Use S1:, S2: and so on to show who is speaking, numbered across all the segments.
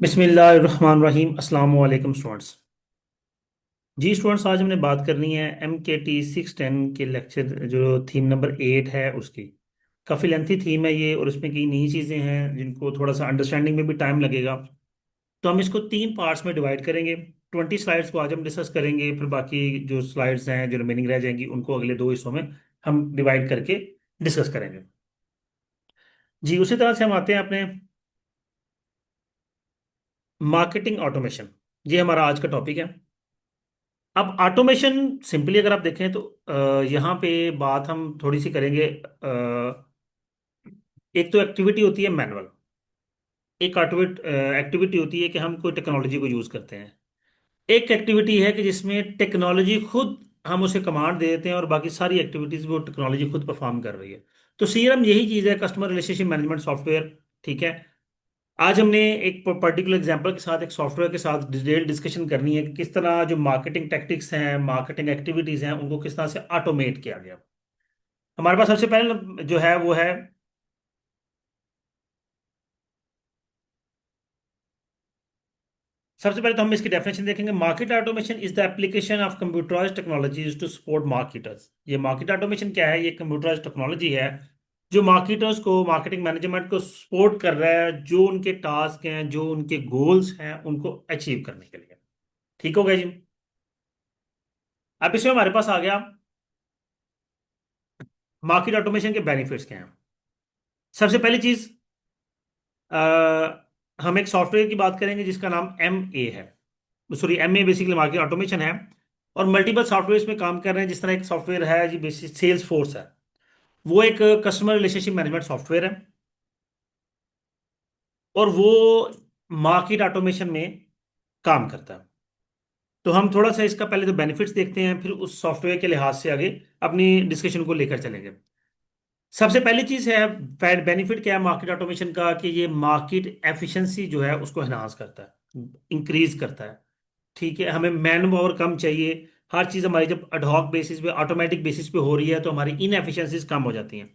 S1: बिस्मिल्लाहिर्रहमानिर्रहीम। अस्सलाम वालेकुम स्टूडेंट्स। जी स्टूडेंट्स, आज हमने बात करनी है MKT 610 के लेक्चर जो थीम नंबर 8 है उसकी। काफ़ी लेंथी थीम है ये और इसमें कई नई चीज़ें हैं जिनको थोड़ा सा अंडरस्टैंडिंग में भी टाइम लगेगा। तो हम इसको 3 पार्ट्स में डिवाइड करेंगे। 20 स्लाइड्स को आज हम डिस्कस करेंगे, फिर बाकी जो स्लाइड्स हैं जो रिमेनिंग रह जाएंगी उनको अगले 2 हिस्सों में हम डिवाइड करके डिस्कस करेंगे। जी उसी तरह से हम आते हैं अपने मार्केटिंग ऑटोमेशन। ये हमारा आज का टॉपिक है। अब ऑटोमेशन सिंपली अगर आप देखें तो यहाँ पे बात हम थोड़ी सी करेंगे। एक तो एक्टिविटी होती है मैनुअल। एक एक्टिविटी होती है कि हम कोई टेक्नोलॉजी को यूज करते हैं। एक एक्टिविटी है कि जिसमें टेक्नोलॉजी खुद हम उसे कमांड दे देते हैं और बाकी सारी एक्टिविटीज वो टेक्नोलॉजी खुद परफॉर्म कर रही है। तो सीआरएम यही चीज है, कस्टमर रिलेशनशिप मैनेजमेंट सॉफ्टवेयर। ठीक है। आज हमने एक पर्टिकुलर एग्जांपल के साथ एक सॉफ्टवेयर के साथ डिटेल डिस्कशन करनी है कि किस तरह जो मार्केटिंग टैक्टिक्स हैं, मार्केटिंग एक्टिविटीज हैं, उनको किस तरह से ऑटोमेट किया गया। हमारे पास सबसे पहले जो है वो है, सबसे पहले तो हम इसकी डेफिनेशन देखेंगे। Market automation is the application of computerised technologies to support marketers. ये मार्केट ऑटोमेशन क्या है? ये कंप्यूटराइज्ड टेक्नोलॉजी है जो मार्केटर्स को, मार्केटिंग मैनेजमेंट को सपोर्ट कर रहा है, जो उनके टास्क हैं, जो उनके गोल्स हैं, उनको अचीव करने के लिए। ठीक हो गया जी। अब इसमें हमारे पास आ गया मार्केट ऑटोमेशन के बेनिफिट्स क्या हैं। सबसे पहली चीज, हम एक सॉफ्टवेयर की बात करेंगे जिसका नाम MA है। Sorry, MA basically market automation है और मल्टीपल सॉफ्टवेयर में काम कर रहे हैं। जिस तरह एक सॉफ्टवेयर है जी, बेसिक सेल्स फोर्स है, वो एक कस्टमर रिलेशनशिप मैनेजमेंट सॉफ्टवेयर है और वो मार्केट ऑटोमेशन में काम करता है। तो हम थोड़ा सा इसका पहले तो बेनिफिट्स देखते हैं, फिर उस सॉफ्टवेयर के लिहाज से आगे अपनी डिस्कशन को लेकर चलेंगे। सबसे पहली चीज है, बेनिफिट क्या है मार्केट ऑटोमेशन का, कि ये मार्केट एफिशिएंसी जो है उसको एनहांस करता है, इंक्रीज करता है। ठीक है, हमें मैन पावर कम चाहिए। हर चीज हमारी जब अडहॉक बेसिस पे, ऑटोमेटिक बेसिस पे हो रही है तो हमारी इनएफिशिएंसीज कम हो जाती हैं।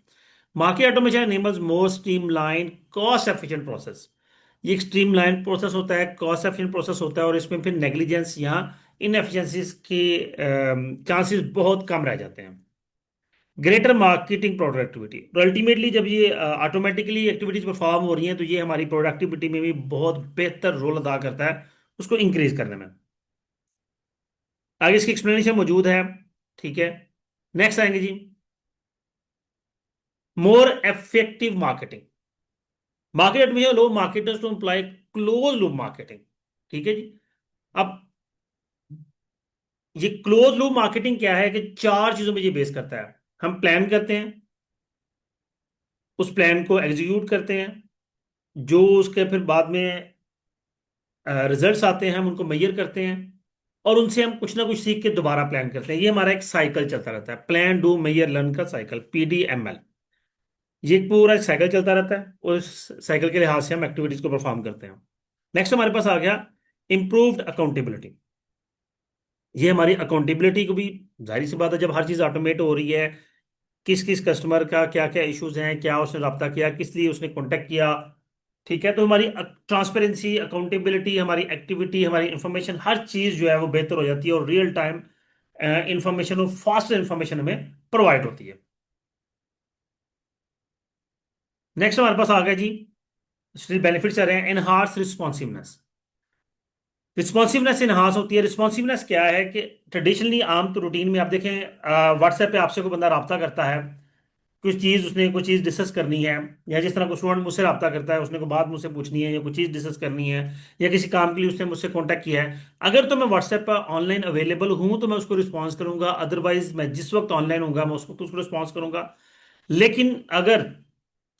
S1: मार्केट ऑटोमेशन एनेबल्स मोर स्ट्रीमलाइन कॉस्ट एफिशिएंट प्रोसेस। ये एक स्ट्रीमलाइन प्रोसेस होता है, कॉस्ट एफिशिएंट प्रोसेस होता है और इसमें फिर नेग्लिजेंस या इनएफिशिएंसीज के चांसेस बहुत कम रह जाते हैं। ग्रेटर मार्केटिंग प्रोडक्टिविटी, और अल्टीमेटली जब ये ऑटोमेटिकली एक्टिविटीज परफॉर्म हो रही हैं तो ये हमारी प्रोडक्टिविटी में भी बहुत बेहतर रोल अदा करता है, उसको इंक्रीज करने में। आगे इसकी एक्सप्लेनेशन मौजूद है। ठीक है। नेक्स्ट आएंगे जी, मोर इफेक्टिव मार्केटिंग। मार्केट में low marketers to employ close loop marketing. ठीक है जी। अब ये क्लोज लूप मार्केटिंग क्या है कि 4 चीजों में ये बेस करता है। हम प्लान करते हैं, उस प्लान को एग्जीक्यूट करते हैं, जो उसके फिर बाद में रिजल्ट्स आते हैं हम उनको मेजर करते हैं और उनसे हम कुछ ना कुछ सीख के दोबारा प्लान करते हैं। ये हमारा एक साइकिल चलता रहता है, प्लान डू मेजर लर्न का साइकिल, PDML। ये एक पूरा एक साइकिल चलता रहता है और इस साइकिल के लिहाज से हम एक्टिविटीज को परफॉर्म करते हैं। नेक्स्ट हमारे पास आ गया इंप्रूव्ड अकाउंटेबिलिटी। ये हमारी अकाउंटेबिलिटी को भी, जाहिर सी बात है जब हर चीज़ ऑटोमेट हो रही है, किस किस कस्टमर का क्या क्या इश्यूज हैं, क्या उसने रब्ता किया, किस लिए उसने कॉन्टेक्ट किया। ठीक है, तो हमारी ट्रांसपेरेंसी, अकाउंटेबिलिटी, हमारी एक्टिविटी, हमारी इंफॉर्मेशन, हर चीज़ जो है वो बेहतर हो जाती है और रियल टाइम इंफॉर्मेशन और फास्ट इंफॉर्मेशन हमें प्रोवाइड होती है। नेक्स्ट हमारे पास आ गया जी, बेनिफिट्स आ रहे हैं एनहांस रिस्पॉन्सिवनेस। रिस्पॉन्सिवनेस इनहांस होती है। रिस्पॉन्सिवनेस क्या है कि ट्रेडिशनली आम तो रूटीन में आप देखें, व्हाट्सएप पे आपसे कोई बंदा रब्ता करता है, कुछ चीज़ उसने कोई चीज़ डिस्कस करनी है, या जिस तरह कोई स्टूडेंट मुझसे रब्ता करता है, उसने कोई बात मुझसे पूछनी है या कोई चीज़ डिस्कस करनी है या किसी काम के लिए उसने मुझसे कांटेक्ट किया है। अगर तो मैं व्हाट्सएप पर ऑनलाइन अवेलेबल हूँ तो मैं उसको रिस्पॉन्स करूंगा, अदरवाइज मैं जिस वक्त ऑनलाइन हूँगा मैं उस वक्त उसको रिस्पॉन्स करूंगा। लेकिन अगर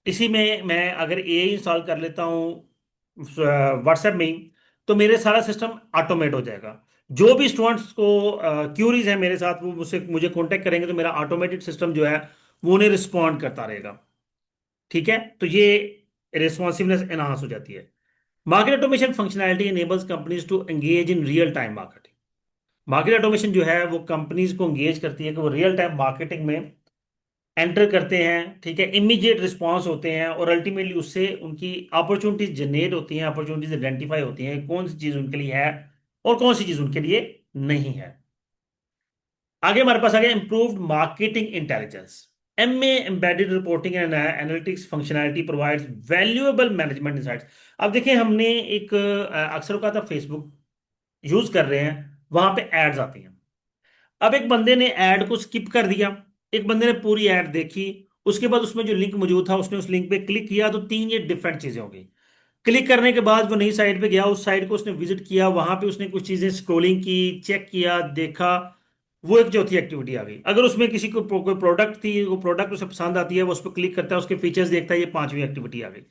S1: इसी में मैं अगर AI इंस्टॉल कर लेता हूँ व्हाट्सएप में ही, तो मेरे सारा सिस्टम ऑटोमेट हो जाएगा। जो भी स्टूडेंट्स को क्यूरीज है मेरे साथ, वो मुझसे मुझे कांटेक्ट करेंगे तो मेरा ऑटोमेटेड सिस्टम जो है वो उन्हें रिस्पॉन्ड करता रहेगा। ठीक है, तो ये रिस्पॉन्सिवनेस एनहांस हो जाती है। Market automation functionality enables companies to engage in real time marketing. Market automation जो है वो कंपनीज को एंगेज करती है कि वो रियल टाइम मार्केटिंग में एंटर करते हैं, ठीक है, इमीडिएट रिस्पॉन्स होते हैं, और अल्टीमेटली उससे उनकी अपॉर्चुनिटीज जनरेट होती हैं, अपॉर्चुनिटीज आइडेंटिफाई होती हैं, कौन सी चीज उनके लिए है और कौन सी चीज उनके लिए नहीं है। आगे हमारे पास आ गया improved marketing intelligence. M A embedded reporting and analytics functionality provides valuable management insights. अब देखिए, हमने एक अक्सर का था फेसबुक यूज कर रहे हैं, वहां पे एड्स आती हैं। अब एक बंदे ने ऐड को स्किप कर दिया, एक बंदे ने पूरी ऐड देखी, उसके बाद उसमें जो लिंक मौजूद था उसने उस लिंक पे क्लिक किया, तो तीन ये डिफरेंट चीजें हो गई। क्लिक करने के बाद वो नई साइट पे गया, उस साइट को उसने विजिट किया, वहां पे उसने कुछ चीजें स्क्रोलिंग की, चेक किया, देखा, वो एक चौथी एक्टिविटी आ गई। अगर उसमें किसी को कोई प्रोडक्ट थी, वो प्रोडक्ट उसे पसंद आती है, वो उस पर क्लिक करता है, उसके फीचर्स देखता है, ये पांचवी एक्टिविटी आ गई।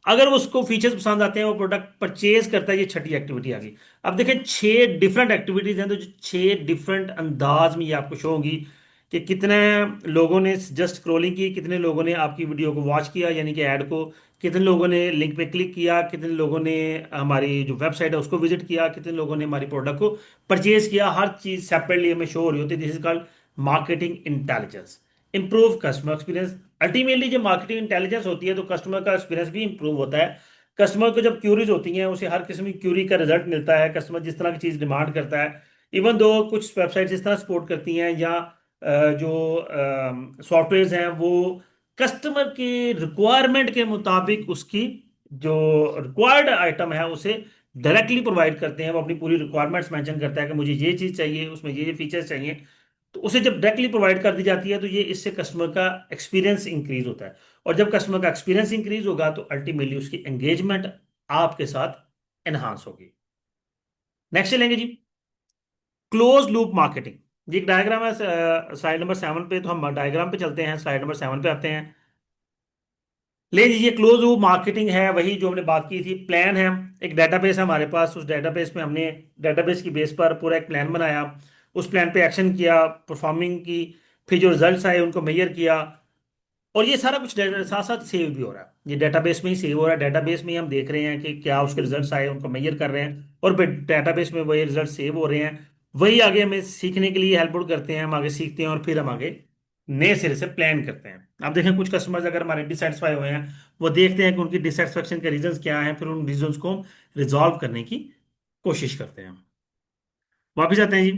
S1: अगर उसको फीचर्स पसंद आते हैं, वो प्रोडक्ट परचेज करता है, ये छठी एक्टिविटी आ गई। अब देखें, छह डिफरेंट एक्टिविटीज हैं, तो जो छह डिफरेंट अंदाज में ये आपको शो होंगी कि कितने लोगों ने जस्ट स्क्रोलिंग की, कितने लोगों ने आपकी वीडियो को वॉच किया यानी कि ऐड को, कितने लोगों ने लिंक पे क्लिक किया, कितने लोगों ने हमारी जो वेबसाइट है उसको विजिट किया, कितने लोगों ने हमारी प्रोडक्ट को परचेज किया। हर चीज सेपरेटली हमें शो हो रही होती है। This is called marketing intelligence. Improve customer experience. Ultimately जब मार्केटिंग इंटेलिजेंस होती है तो कस्टमर का एक्सपीरियंस भी इंप्रूव होता है। कस्टमर को जब क्यूरीज होती हैं, उसे हर किस्म की क्यूरी का रिजल्ट मिलता है, कस्टमर जिस तरह की चीज़ डिमांड करता है। इवन दो कुछ वेबसाइट्स इस तरह सपोर्ट करती हैं, या जो सॉफ्टवेयर हैं वो कस्टमर की रिक्वायरमेंट के मुताबिक उसकी जो रिक्वायर्ड आइटम है उसे डायरेक्टली प्रोवाइड करते हैं। वो अपनी पूरी रिक्वायरमेंट्स मेंशन करता है कि मुझे ये चीज़ चाहिए, उसमें ये फीचर्स चाहिए, तो उसे जब डायरेक्टली प्रोवाइड कर दी जाती है तो ये इससे कस्टमर का एक्सपीरियंस इंक्रीज होता है। और जब कस्टमर का एक्सपीरियंस इंक्रीज होगा तो अल्टीमेटली उसकी एंगेजमेंट आपके साथ एनहांस होगी। नेक्स्ट चलेंगे जी, क्लोज लूप मार्केटिंग। ये एक डायग्राम है स्लाइड नंबर 7 पे, तो हम डायग्राम पे चलते हैं, स्लाइड नंबर 7 पे आते हैं। ले लीजिए, क्लोज लूप मार्केटिंग है वही जो हमने बात की थी। प्लान है, एक डेटाबेस है हमारे पास, उस डेटाबेस में हमने डेटाबेस की बेस पर पूरा एक प्लान बनाया, उस प्लान पे एक्शन किया, परफॉर्मिंग की, फिर जो रिजल्ट्स आए उनको मेजर किया, और ये सारा कुछ साथ साथ सेव भी हो रहा है, ये डेटाबेस में ही सेव हो रहा है। डेटाबेस में ही हम देख रहे हैं कि क्या उसके रिजल्ट्स आए, उनको मेजर कर रहे हैं, और डेटाबेस में वही रिजल्ट सेव हो रहे हैं। वही आगे हमें सीखने के लिए हेल्प करते हैं, हम आगे सीखते हैं और फिर हम आगे नए सिरे से प्लान करते हैं। आप देखें, कुछ कस्टमर्स अगर हमारे डिससेटिस्फाई हुए हैं, वो देखते हैं कि उनकी डिससेटिस्फेक्शन के रीजंस क्या हैं, फिर उन रीजंस को रिजॉल्व करने की कोशिश करते हैं। वापिस आते हैं जी,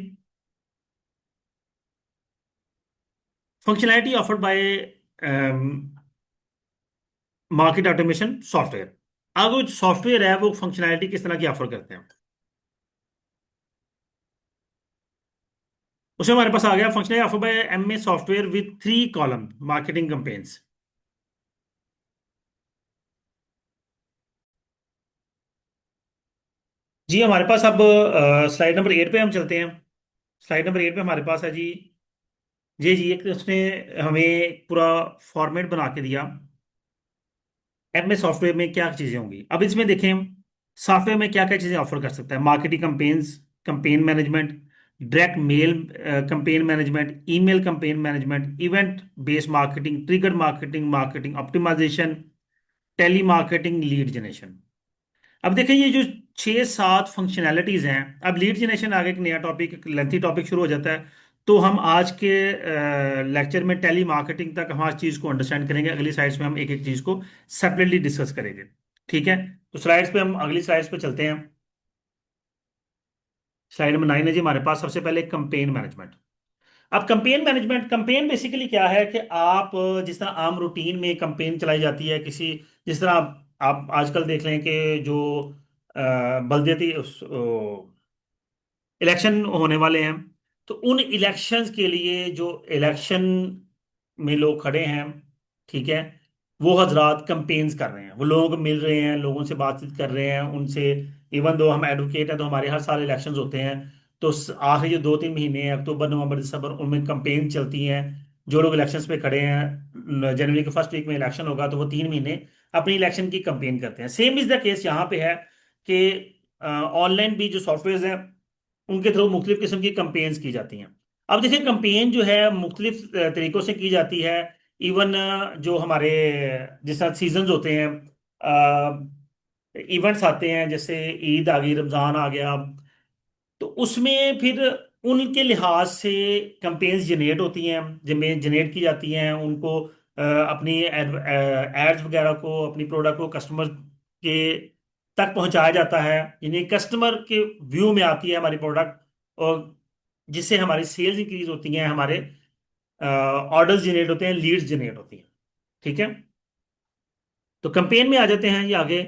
S1: functionality offered by market automation software. अब वो सॉफ्टवेयर है वो फंक्शनैलिटी किस तरह की ऑफर करते हैं, उसमें हमारे पास आ गया functionality offer by M A software with 3 column marketing campaigns. जी हमारे पास अब स्लाइड नंबर 8 पे हम चलते हैं। स्लाइड नंबर 8 पे हमारे पास है जी, जी एक उसने हमें पूरा फॉर्मेट बना के दिया, एम एस सॉफ्टवेयर में क्या चीजें होंगी। अब इसमें देखें, सॉफ्टवेयर में क्या क्या चीजें ऑफर कर सकता है। Marketing campaigns, campaign management, direct mail campaign management, email campaign management, event based marketing, trigger marketing, marketing optimisation, telemarketing, lead generation. अब देखिए, ये जो 6-7 फंक्शनैलिटीज हैं, अब लीड जनरेशन आगे एक नया टॉपिक, लेंथी टॉपिक शुरू हो जाता है, तो हम आज के लेक्चर में टेली मार्केटिंग तक हम आज चीज़ को अंडरस्टैंड करेंगे। अगली स्लाइड्स में हम एक एक चीज़ को सेपरेटली डिस्कस करेंगे, ठीक है। तो स्लाइड्स पे हम अगली स्लाइड्स पे चलते हैं। स्लाइड नंबर 9 है जी हमारे पास। सबसे पहले कंपेन मैनेजमेंट। अब कंपेन मैनेजमेंट, कंपेन बेसिकली क्या है कि आप जिस तरह आम रूटीन में कंपेन चलाई जाती है किसी, जिस तरह आप आजकल देख लें कि जो बलदियाती इलेक्शन होने वाले हैं, तो उन इलेक्शंस के लिए जो इलेक्शन में लोग खड़े हैं, ठीक है, वो हजरात कंपेन्स कर रहे हैं, वो लोगों को मिल रहे हैं, लोगों से बातचीत कर रहे हैं उनसे। इवन दो हम एडवोकेट हैं तो हमारे हर साल इलेक्शंस होते हैं, तो आखिरी जो 2-3 महीने हैं, अक्टूबर नवंबर दिसंबर, उनमें कंपेन चलती हैं। जो लोग इलेक्शंस पे खड़े हैं, जनवरी के फर्स्ट वीक में इलेक्शन होगा, तो वो 3 महीने अपनी इलेक्शन की कंपेन करते हैं। सेम इज द केस यहाँ पे है कि ऑनलाइन भी जो सॉफ्टवेयर हैं उनके थ्रू मुख्तलिफ किस्म की कंपेन्स की जाती हैं। अब देखिए, कंपेन जो है मुख्तलिफ तरीकों से की जाती है। इवन जो हमारे जिस तरह सीजन्स होते हैं, इवेंट्स आते हैं, जैसे ईद आ गई, रमज़ान आ गया, तो उसमें फिर उनके लिहाज से कैंपेन्स जनरेट होती हैं, जिनमें जनरेट की जाती हैं, उनको अपनी एड्स वगैरह को, अपनी प्रोडक्ट को कस्टमर के तक पहुंचाया जाता है, यानी कस्टमर के व्यू में आती है हमारी प्रोडक्ट, और जिससे हमारी सेल्स इंक्रीज होती हैं, हमारे ऑर्डर्स जनरेट होते हैं, लीड्स जनरेट होती हैं। ठीक है, तो कैंपेन में आ जाते हैं ये आगे।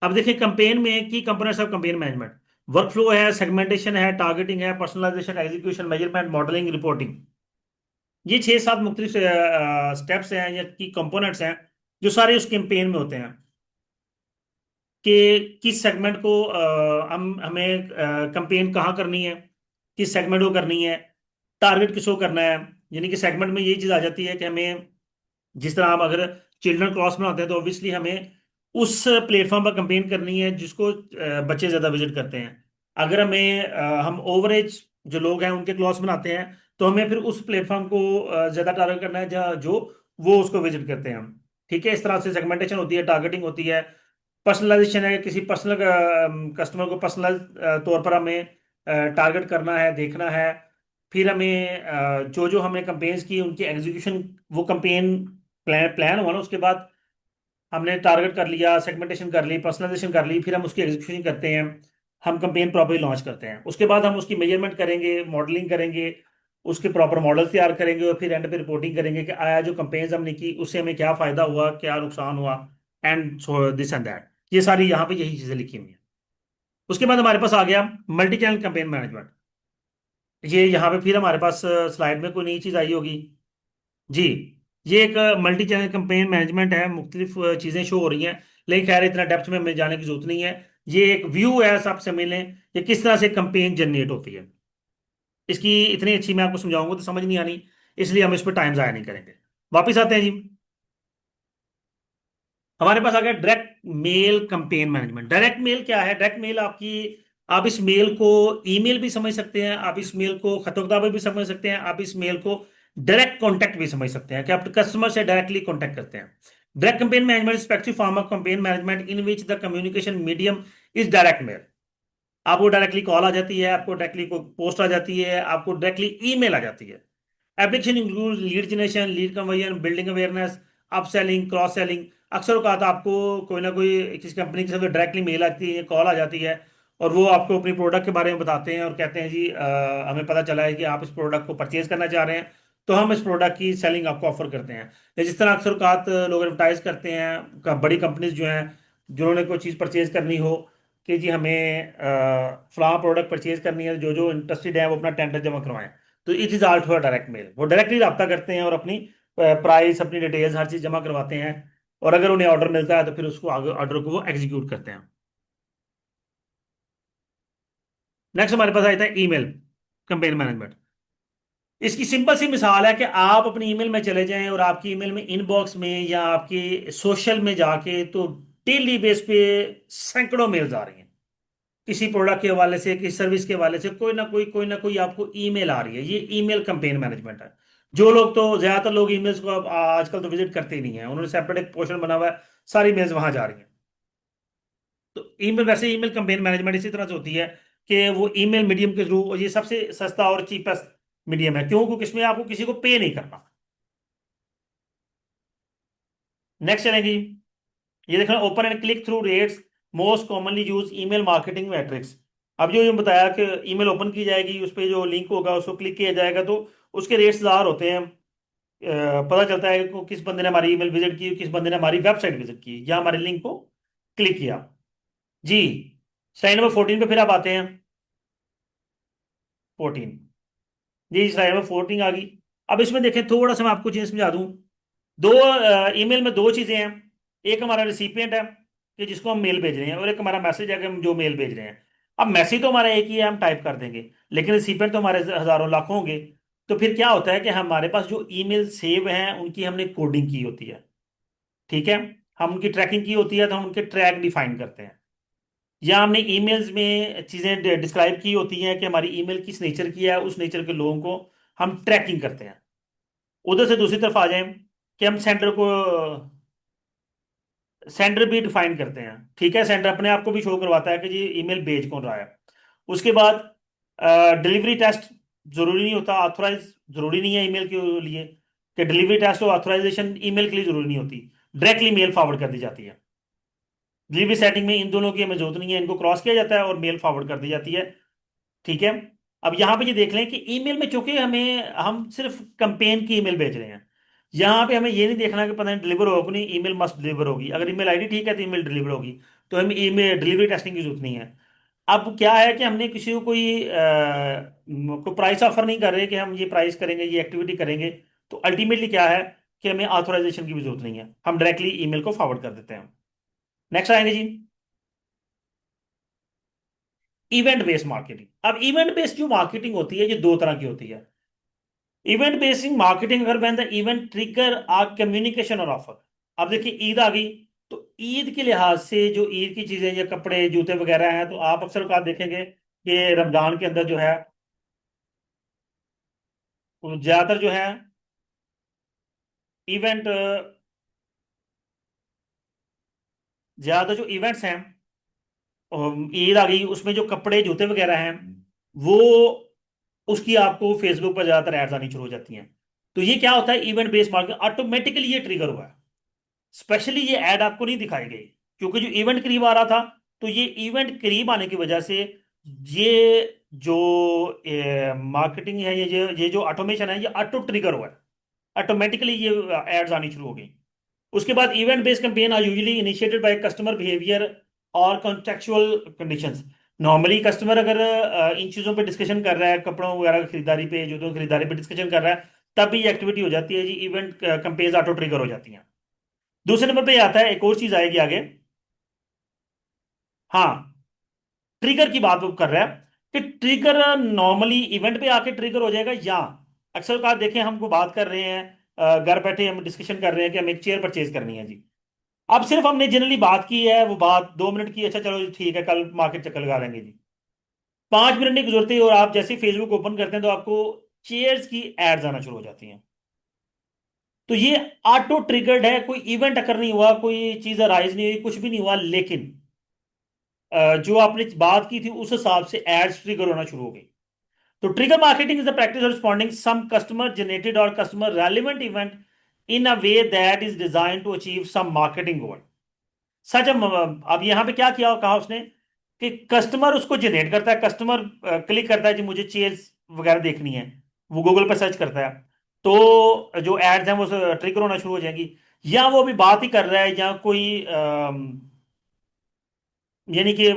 S1: अब देखिए कैंपेन में की components of campaign management, workflow है, सेगमेंटेशन है, टारगेटिंग है, personalisation, execution, measurement, modelling, reporting. ये 6-7 मुख्तलिफ स्टेप्स हैं या की कंपोनेंट्स हैं जो सारे उस कैंपेन में होते हैं, कि किस सेगमेंट को हम हमें कैंपेन कहाँ करनी है, किस सेगमेंट को करनी है, टारगेट किसको करना है। यानी कि सेगमेंट में यही चीज़ आ जाती है कि हमें, जिस तरह हम अगर चिल्ड्रन क्रॉस बनाते हैं तो ऑब्वियसली हमें उस प्लेटफॉर्म पर कंपेन करनी है जिसको बच्चे ज़्यादा विजिट करते हैं। अगर हम ओवरेज जो लोग हैं उनके क्लॉस बनाते हैं, तो हमें फिर उस प्लेटफॉर्म को ज़्यादा टारगेट करना है जहाँ जो वो उसको विजिट करते हैं। ठीक है, इस तरह से सेगमेंटेशन होती है, टारगेटिंग होती है, पर्सनलाइजेशन है, किसी पर्सनल कस्टमर को पर्सनल तौर पर हमें टारगेट करना है, देखना है। फिर हमें जो जो हमने कंपेन्स की उनकी एग्जीक्यूशन, वो कंपेन प्लान प्लान हुआ ना, उसके बाद हमने टारगेट कर लिया, सेगमेंटेशन कर ली, पर्सनलाइजेशन कर ली, फिर हम उसकी एग्जीक्यूशन करते हैं, हम कंपेन प्रॉपरली लॉन्च करते हैं। उसके बाद हम उसकी मेजरमेंट करेंगे, मॉडलिंग करेंगे, उसके प्रॉपर मॉडल तैयार करेंगे, और फिर एंड पे रिपोर्टिंग करेंगे कि आया जो कंपेन्स हमने की उससे हमें क्या फायदा हुआ, क्या नुकसान हुआ, and so this and that. ये सारी यहाँ पे यही चीजें लिखी हुई हैं। उसके बाद हमारे पास आ गया मल्टी चैनल कंपेन मैनेजमेंट। ये यहाँ पे फिर हमारे पास स्लाइड में कोई नई चीज आई होगी। जी, ये एक मल्टी चैनल कैंपेन मैनेजमेंट है, मुख्तलिफ चीज़ें शो हो रही हैं, लेकिन खैर इतना डेप्थ में हमें जाने की जरूरत नहीं है। ये एक व्यू है, सबसे मिलें कि किस तरह से कैंपेन जनरेट होती है। इसकी इतनी अच्छी मैं आपको समझाऊंगा तो समझ नहीं आनी, इसलिए हम इस पर टाइम ज़ाया नहीं करेंगे। वापिस आते हैं जी, हमारे पास आ गया direct mail campaign management. Direct mail क्या है? डायरेक्ट मेल आपकी, आप इस मेल को ईमेल भी समझ सकते हैं, आप इस मेल को खतरदावे भी समझ सकते हैं, आप इस मेल को डायरेक्ट कॉन्टैक्ट भी समझ सकते हैं कि आप कस्टमर से डायरेक्टली कॉन्टैक्ट करते हैं। Direct campaign management specific form of campaign management in which the communication medium is direct mail. आपको डायरेक्टली कॉल आ जाती है, आपको डायरेक्टली पोस्ट आ जाती है, आपको डायरेक्टली ईमेल आ जाती है। Application include lead generation, lead conversion, building awareness, upselling, cross selling. अक्सर कहा था आपको कोई ना कोई किसी कंपनी की तरफ से डायरेक्टली मेल आती है, कॉल आ जाती है, और वो आपको अपनी प्रोडक्ट के बारे में बताते हैं और कहते हैं जी हमें पता चला है कि आप इस प्रोडक्ट को परचेज करना चाह रहे हैं, तो हम इस प्रोडक्ट की सेलिंग आपको ऑफर करते हैं। या जिस तरह अक्सर कात लोग एडवर्टाइज करते हैं, बड़ी कंपनीज जो हैं, जिन्होंने कोई चीज़ परचेज करनी हो, कि जी हमें फलां प्रोडक्ट परचेज करनी है, जो जो इंटरेस्टेड है वो अपना टेंडर जमा करवाएं। तो it is alt for direct mail, वो डायरेक्टली रब्ता करते हैं और अपनी प्राइस, अपनी डिटेल्स, हर चीज़ जमा करवाते हैं, और अगर उन्हें ऑर्डर मिलता है तो फिर उसको आगे ऑर्डर को वो एग्जीक्यूट करते हैं। नेक्स्ट हमारे पास आता है ईमेल कैंपेन मैनेजमेंट। इसकी सिंपल सी मिसाल है कि आप अपनी ईमेल में चले जाएं और आपकी ईमेल में इनबॉक्स में या आपकी सोशल में जाके तो डेली बेस पे सैकड़ों मेल्स आ रही हैं, किसी प्रोडक्ट के हवाले से, किसी सर्विस के हवाले से, कोई ना कोई आपको ईमेल आ रही है। ये ईमेल कैंपेन मैनेजमेंट है। जो लोग तो ज्यादातर लोग ईमेल्स को अब आजकल तो विजिट करते ही नहीं है, उन्होंने सेपरेट एक पोर्शन बना हुआ है, सारी मेल्स वहां जा रही हैं। तो ईमेल, वैसे ईमेल कैंपेन मैनेजमेंट इसी तरह से होती है कि वो ईमेल मीडियम के थ्रू, और ये सबसे सस्ता और चीपेस्ट मीडियम है, क्यों? क्योंकि इसमें आपको किसी को पे नहीं करना। नेक्स्ट चलेगी, ये देखना, open and click through rates, most commonly use email marketing matrix. अब जो ये बताया कि ईमेल ओपन की जाएगी, उस पर जो लिंक होगा उसको क्लिक किया जाएगा, तो उसके रेट्स ज़ाहिर होते हैं। पता चलता है कि किस बंदे ने हमारी ईमेल विजिट की, किस बंदे ने हमारी वेबसाइट विजिट की, या हमारे लिंक को क्लिक किया। जी, स्लाइड नंबर 14 पे फिर आप आते हैं। 14, जी स्लाइड नंबर 14 आ गई। अब इसमें देखें, थोड़ा सा मैं आपको चीज़ समझा दूं। दो ईमेल में दो चीज़ें हैं, एक हमारा रिसिपिएंट है कि जिसको हम मेल भेज रहे हैं, और एक हमारा मैसेज है कि हम जो मेल भेज रहे हैं। अब मैसेज तो हमारा एक ही है, हम टाइप कर देंगे, लेकिन रिसिपिएंट तो हमारे हजारों लाखों होंगे। तो फिर क्या होता है कि हमारे पास जो ईमेल सेव हैं उनकी हमने कोडिंग की होती है। ठीक है, हम उनकी ट्रैकिंग की होती है, तो हम उनके ट्रैक डिफाइन करते हैं, या हमने ईमेल्स में चीज़ें डिस्क्राइब की होती हैं कि हमारी ईमेल किस नेचर की है, उस नेचर के लोगों को हम ट्रैकिंग करते हैं। उधर से दूसरी तरफ आ जाएं कि हम सेंडर को, सेंडर भी डिफाइन करते हैं। ठीक है, सेंडर अपने आप को भी शो करवाता है कि जी ईमेल भेज कौन रहा है। उसके बाद डिलीवरी टेस्ट जरूरी नहीं होता, ऑथोराइज जरूरी नहीं है ईमेल के लिए, कि डिलीवरी टेस्ट और ऑथोराइजेशन ईमेल के लिए जरूरी नहीं होती, डायरेक्टली मेल फॉरवर्ड कर दी जाती है। डिलीवरी सेटिंग में इन दोनों की हमें जरूरत नहीं है, इनको क्रॉस किया जाता है और मेल फॉरवर्ड कर दी जाती है। ठीक है। अब यहां पे ये देख लें कि ईमेल में चूंकि हमें हम सिर्फ कंपेन की ईमेल भेज रहे हैं, यहां पे हमें ये नहीं देखना कि पता नहीं डिलीवर होगा कि नहीं, ईमेल मस्ट डिलीवर होगी। अगर ईमेल आईडी ठीक है तो ईमेल डिलीवर होगी, तो हमें ईमेल डिलीवरी टेस्टिंग की जरूरत नहीं है। अब क्या है कि हमने किसी को कोई प्राइस ऑफर नहीं कर रहे कि हम ये प्राइस करेंगे, ये एक्टिविटी करेंगे। तो अल्टीमेटली क्या है कि हमें ऑथोराइजेशन की भी जरूरत नहीं है, हम डायरेक्टली ईमेल को फॉरवर्ड कर देते हैं। नेक्स्ट आएंगे जी, इवेंट बेस्ड मार्केटिंग। अब इवेंट बेस्ड जो मार्केटिंग होती है ये दो तरह की होती है। इवेंट बेसिंग मार्केटिंग अगर when the event trigger a communication और ऑफर। अब देखिए ईद आ गई, तो ईद के लिहाज से जो ईद की चीजें, ये कपड़े जूते वगैरह हैं, तो आप अक्सर बात देखेंगे कि रमजान के अंदर जो है वो ज्यादातर जो है इवेंट, ज्यादा जो इवेंट्स हैं, ईद आ गई उसमें जो कपड़े जूते वगैरह हैं, वो उसकी आपको फेसबुक पर ज्यादातर एड्स आनी शुरू हो जाती हैं। तो ये क्या होता है, इवेंट बेस्ड मार्केटिंग ऑटोमेटिकली ये ट्रिगर हुआ है। स्पेशली ये ऐड आपको नहीं दिखाई गई, क्योंकि जो इवेंट करीब आ रहा था, तो ये इवेंट करीब आने की वजह से ये जो मार्केटिंग है, ये जो ऑटोमेशन है, ये ऑटो ट्रिगर हुआ है, ऑटोमेटिकली ये एड्स आनी शुरू हो गई। उसके बाद event based campaign are usually initiated by customer behaviour और कॉन्टेक्चुअल कंडीशंस। नॉर्मली कस्टमर अगर इन चीजों पे डिस्कशन कर रहा है, कपड़ों वगैरह की खरीदारी पे, जूतों की खरीदारी पे डिस्कशन कर रहा है, तब भी ये एक्टिविटी हो जाती है जी, इवेंट कैंपेन्स ऑटो ट्रिगर हो जाती हैं। दूसरे नंबर पे आता है, एक और चीज आएगी आगे। हाँ, ट्रिगर की बात वो कर रहा है कि ट्रिगर नॉर्मली इवेंट पे आके ट्रिगर हो जाएगा, या अक्सर बात देखें, हमको बात कर रहे हैं, घर बैठे हम डिस्कशन कर रहे हैं कि हमें एक चेयर परचेज करनी है जी। अब सिर्फ हमने जनरली बात की है, वो बात 2 मिनट की, अच्छा चलो जी ठीक है, कल मार्केट चक्कर लगा लेंगे जी। 5 मिनट नहीं गुजरते और आप जैसे फेसबुक ओपन करते हैं तो आपको चेयर्स की एड्स आना शुरू हो जाती हैं। तो ये ऑटो ट्रिगर्ड है, कोई इवेंट अकर नहीं हुआ, कोई चीज अराइज नहीं हुई, कुछ भी नहीं हुआ, लेकिन जो आपने बात की थी उस हिसाब से एड्स ट्रिगर होना शुरू हो गई। तो trigger marketing is the practice of responding some customer generated और customer relevant event in a way that is design to achieve some marketing goal. Such अब यहाँ पे क्या किया, कहा उसने कि कस्टमर उसको जनरेट करता है, कस्टमर क्लिक करता है जी मुझे चेयर्स वगैरह देखनी है, वो गूगल पर सर्च करता है, तो जो एड्स हैं वो ट्रिगर होना शुरू हो जाएंगी। या वो अभी बात ही कर रहा है, या कोई यानी कि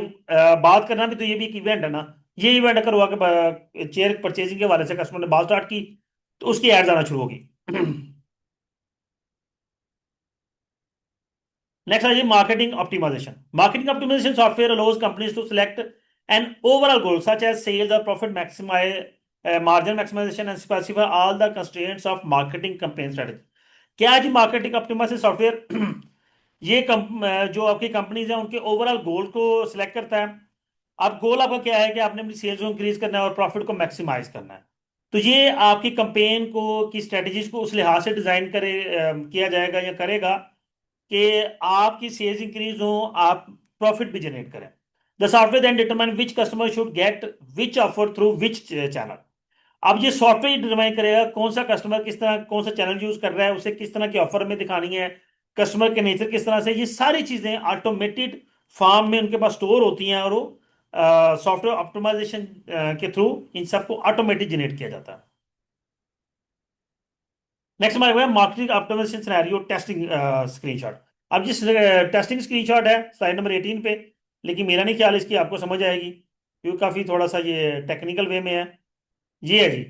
S1: बात करना भी तो ये भी एक इवेंट है ना। ये इवेंट अगर हुआ कि चेयर परचेजिंग के हवाले से कस्टमर ने बात स्टार्ट की, तो उसकी एड्स आना शुरू होगी। नेक्स्ट है जी, marketing optimisation. Marketing optimisation software allows companies to select an overall goal such as sales और profit maximise, margin maximisation and specify all the constraints of marketing campaign strategy. क्या है जी मार्केटिंग ऑप्टिमाइजेशन सॉफ्टवेयर? ये जो आपकी companies हैं उनके overall गोल को सिलेक्ट करता है। अब गोल आपका क्या है कि आपने अपनी सेल्स को इंक्रीज करना है और प्रॉफिट को मैक्सिमाइज करना है। तो ये आपकी कंपेन को की स्ट्रेटजीज को उस लिहाज से डिजाइन किया जाएगा या करेगा कि आपकी सेल्स इंक्रीज हो, आप प्रॉफिट भी जनरेट करें। The software then determine which customer should get which offer through which channel. अब ये सॉफ्टवेयर डिटरमाइन करेगा कौन सा कस्टमर किस तरह, कौन सा चैनल यूज कर रहा है, उसे किस तरह की ऑफर में दिखानी है, कस्टमर के नेचर किस तरह से, ये सारी चीजें ऑटोमेटेड फॉर्म में उनके पास स्टोर होती हैं, और वो सॉफ्टवेयर ऑप्टिमाइजेशन के थ्रू इन सबको ऑटोमेटिक जनरेट किया जाता है। नेक्स्ट हमारे पास marketing optimisation scenario testing screenshot. अब जिस टेस्टिंग स्क्रीनशॉट है स्लाइड नंबर 18 पे, लेकिन मेरा नहीं ख्याल इसकी आपको समझ आएगी, क्योंकि काफी थोड़ा सा ये टेक्निकल वे में है। ये है जी,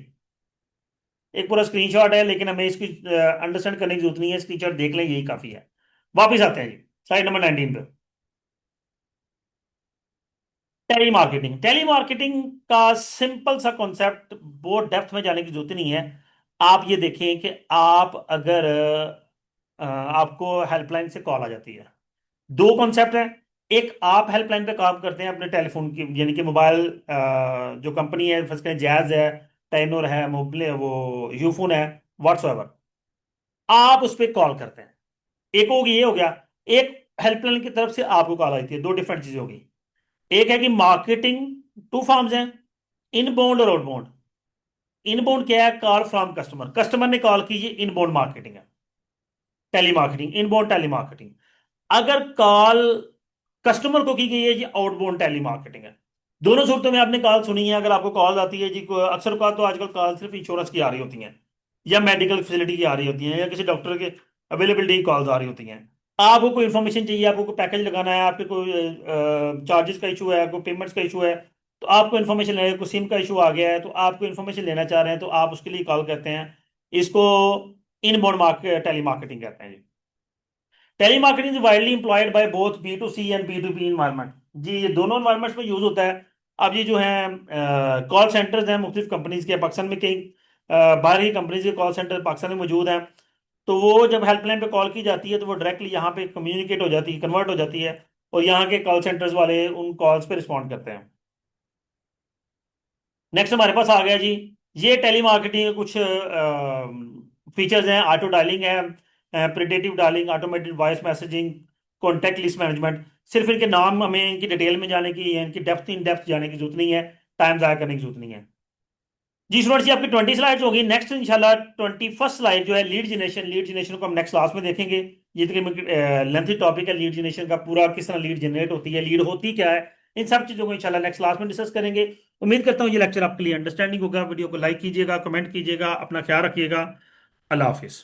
S1: एक पूरा स्क्रीनशॉट है, लेकिन हमें इसकी अंडरस्टैंड करने की जरूरत नहीं है, स्क्रीनशॉट देख लें यही काफी है। वापिस आते हैं जी स्लाइड नंबर 19 पे। टेली मार्केटिंग, टेली मार्केटिंग का सिंपल सा कॉन्सेप्ट, बहुत डेप्थ में जाने की जरूरत नहीं है। आप ये देखें कि आप अगर आपको हेल्पलाइन से कॉल आ जाती है, दो कॉन्सेप्ट हैं। एक, आप हेल्पलाइन पे काम करते हैं अपने टेलीफोन की, यानी कि मोबाइल, जो कंपनी है, फर्स्ट करें जैज है, टेनोर है, मोबले वो यूफोन है, व्हाट्सएवर, आप उस पर कॉल करते हैं। एक होगी, ये हो गया। एक, हेल्पलाइन की तरफ से आपको कॉल आई थी, दो डिफरेंट चीजें होगी। एक है कि मार्केटिंग, टू फॉर्म्स हैं। इनबाउंड और आउटबाउंड। इनबाउंड क्या है? कॉल फ्रॉम कस्टमर, कस्टमर ने कॉल की, ये इनबाउंड मार्केटिंग है, टेलीमार्केटिंग, इनबाउंड टेलीमार्केटिंग। अगर कॉल कस्टमर को की गई है, ये आउटबाउंड टेलीमार्केटिंग है। दोनों सूरतों में आपने कॉल सुनी है, अगर आपको कॉल आती है जी, अक्सर कॉल तो आजकल कॉल सिर्फ इंश्योरेंस की आ रही होती हैं, या मेडिकल फैसिलिटी की आ रही होती हैं, या किसी डॉक्टर के अवेलेबिलिटी की कॉल्स आ रही होती हैं। आपको कोई इन्फॉर्मेशन चाहिए, आपको कोई पैकेज लगाना है, आपके कोई चार्जेस का इशू है, कोई पेमेंट्स का इशू है, तो आपको इन्फॉर्मेशन लेना है, कोई सिम का इशू आ गया है तो आपको इन्फॉर्मेशन लेना चाह रहे हैं, तो आप उसके लिए कॉल करते हैं। इसको इनबाउंड मार्केट टेलीमार्केटिंग कहते हैं जी। Telemarketing is widely employed by both B to C and B to B environment. जी, ये दोनों इन्वायरमेंट्स में यूज होता है। अब ये जो है कॉल सेंटर्स हैं मुख्तलिफ कंपनीज के, पाकिस्तान में कई बाहर की कंपनीज के कॉल सेंटर पाकिस्तान में मौजूद हैं। तो वो जब हेल्पलाइन पे कॉल की जाती है तो वो डायरेक्टली यहाँ पे कम्युनिकेट हो जाती है, कन्वर्ट हो जाती है, और यहाँ के कॉल सेंटर्स वाले उन कॉल्स पे रिस्पॉन्ड करते हैं। नेक्स्ट हमारे पास आ गया जी, ये टेलीमार्केटिंग के कुछ फीचर्स हैं। ऑटो डायलिंग है, predictive dialling, automated voice messaging, contact list management. सिर्फ इनके नाम, हमें इनकी डिटेल में जाने की, इनकी डेप्थ इन डेप्थ जाने की जरूरत नहीं है, टाइम ज़ाया करने की जरूरत नहीं है। जी स्टूडेंट्स, ये आपकी 20 स्लाइड्स होगी। नेक्स्ट इंशाल्लाह 21st स्लाइड जो है लीड जनरेशन, लीड जनरेशन को हम नेक्स्ट क्लास में देखेंगे। ये तकरीबन लेंथी टॉपिक है लीड जनरेशन का, पूरा किस तरह लीड जनरेट होती है, लीड होती क्या है, इन सब चीज़ों को इंशाल्लाह नेक्स्ट क्लास में डिस्कस करेंगे। उम्मीद करता हूँ ये लेक्चर आपके लिए अंडरस्टैंडिंग होगा। वीडियो को लाइक कीजिएगा, कमेंट कीजिएगा, अपना ख्याल रखिएगा। अल्लाह हाफिज़।